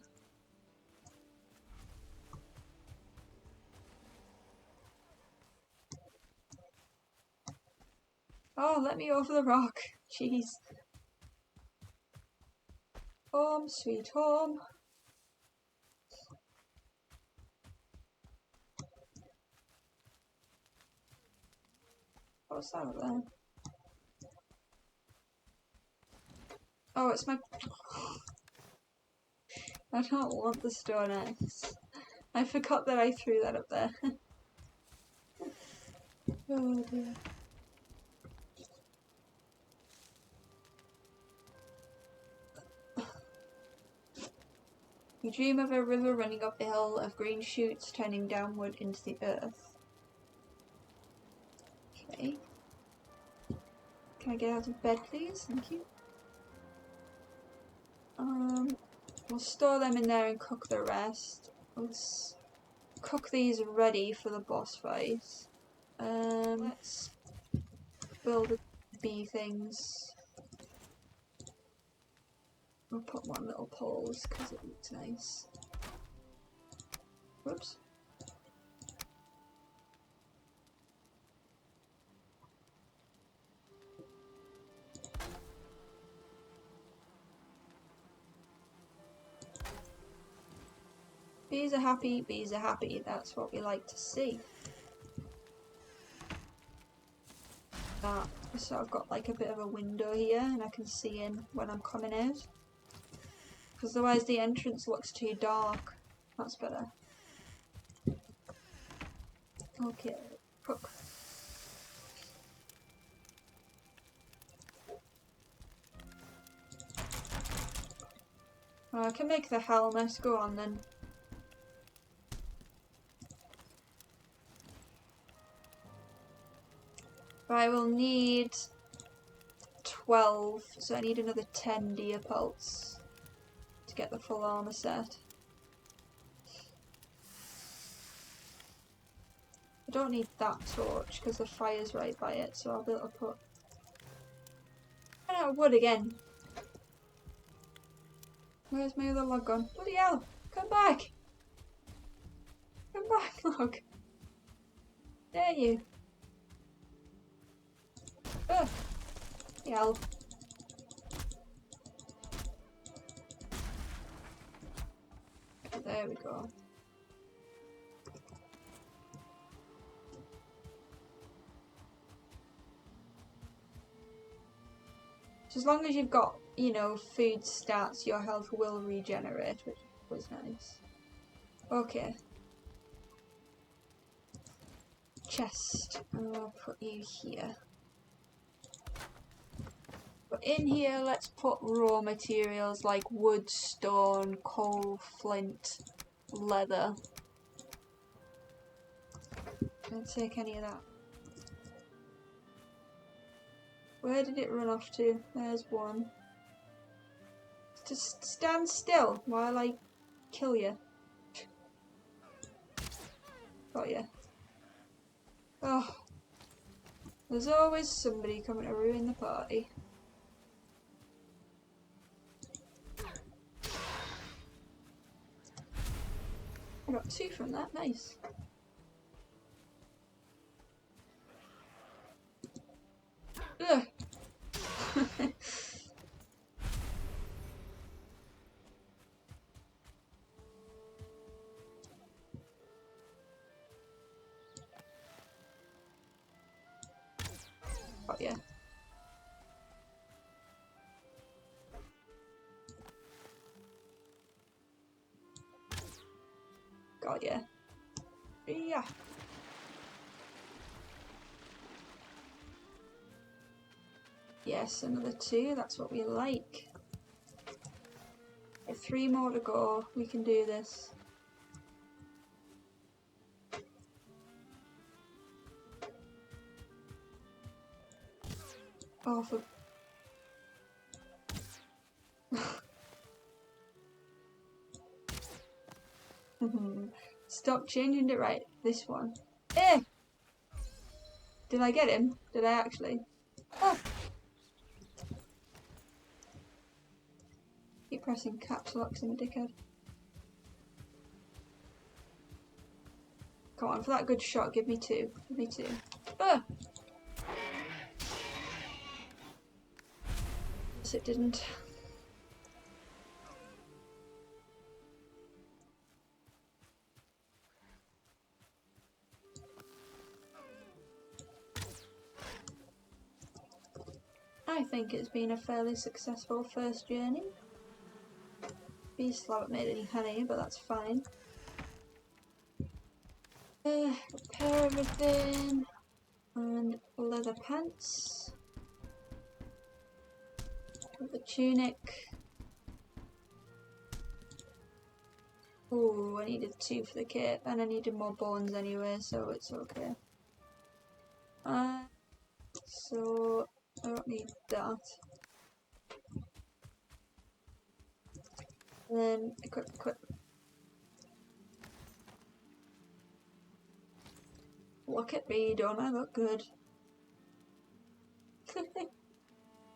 Oh, let me over the rock. Jeez. Home, sweet home. What's that up there? Oh, it's my... I don't want the stone axe. I forgot that I threw that up there. Oh dear. You dream of a river running up a hill of green shoots turning downward into the earth. Okay. Can I get out of bed please? Thank you. We'll store them in there and cook the rest. Let's cook these ready for the boss fight. Let's build the bee things. We'll put one little poles because it looks nice. Whoops. Bees are happy, bees are happy. That's what we like to see. So I've got like a bit of a window here and I can see in when I'm coming out. Because otherwise the entrance looks too dark. That's better. Okay, cook. Oh, I can make the helmet. Go on then. I will need 12, so I need another 10 deer pelts to get the full armor set. I don't need that torch because the fire's right by it, so I'll be able to put... Oh, wood again. Where's my other log gone? Bloody hell! Come back! Come back, log! Dare you! Ugh. Yeah. There we go. So as long as you've got, you know, food stats, your health will regenerate, which was nice. Okay. Chest. I'll put you here. But in here, let's put raw materials like wood, stone, coal, flint, leather. Don't take any of that. Where did it run off to? There's one. Just stand still while I kill you. Got you. Oh, there's always somebody coming to ruin the party. I got 2 from that, nice. Ugh. Got ya. Got ya. Yeah. Yes, another 2, that's what we like. 3 more to go, we can do this. Oh, for... Stop changing it, right, this one. Eh! Did I get him? Did I actually? Oh! Keep pressing caps locks in a dickhead. Come on, for that good shot, give me 2. Give me 2. Ah! Yes, it didn't. I think it's been a fairly successful first journey. Beast haven't made any honey, but that's fine. Repair everything. And leather pants. With the tunic. Oh, I needed 2 for the cape, and I needed more bones anyway, so it's okay. So I don't need that. And then equip. Look at me, don't I look good?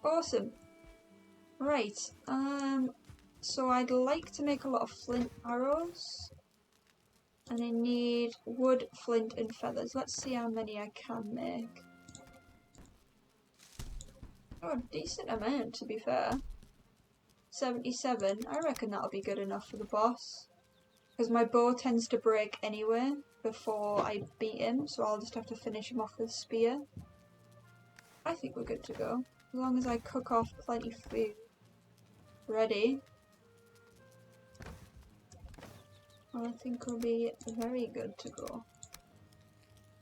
Awesome. Right, so I'd like to make a lot of flint arrows. And I need wood, flint and feathers. Let's see how many I can make. Oh, a decent amount to be fair. 77, I reckon that'll be good enough for the boss. Because my bow tends to break anyway before I beat him, so I'll just have to finish him off with a spear. I think we're good to go. As long as I cook off plenty of food. Ready. I think we'll be very good to go.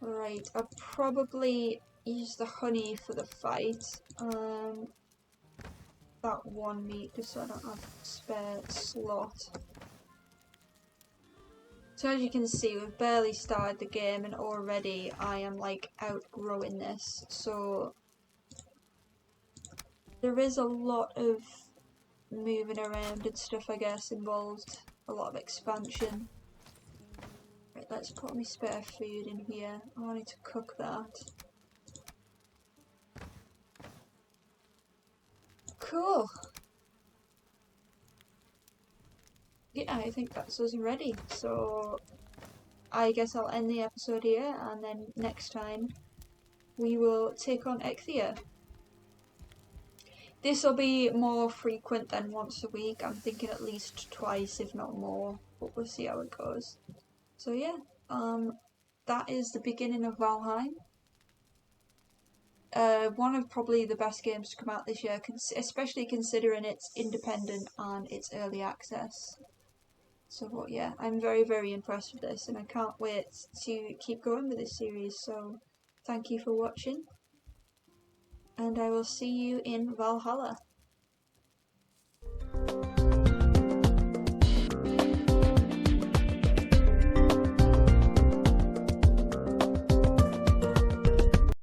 Alright, I'll probably use the honey for the fight. That 1 meat, just so I don't have a spare slot. So as you can see, we've barely started the game and already I am like outgrowing this. So there is a lot of moving around and stuff, I guess, involved. A lot of expansion. Right, let's put my spare food in here. I wanted to cook that. Cool. Yeah, I think that's us ready. So I guess I'll end the episode here, and then next time we will take on Ecthia. This will be more frequent than once a week. I'm thinking at least twice, if not more, but we'll see how it goes. So yeah, that is the beginning of Valheim. One of probably the best games to come out this year, especially considering it's independent and it's early access. So yeah, I'm very, very impressed with this, and I can't wait to keep going with this series. So thank you for watching, and I will see you in Valhalla.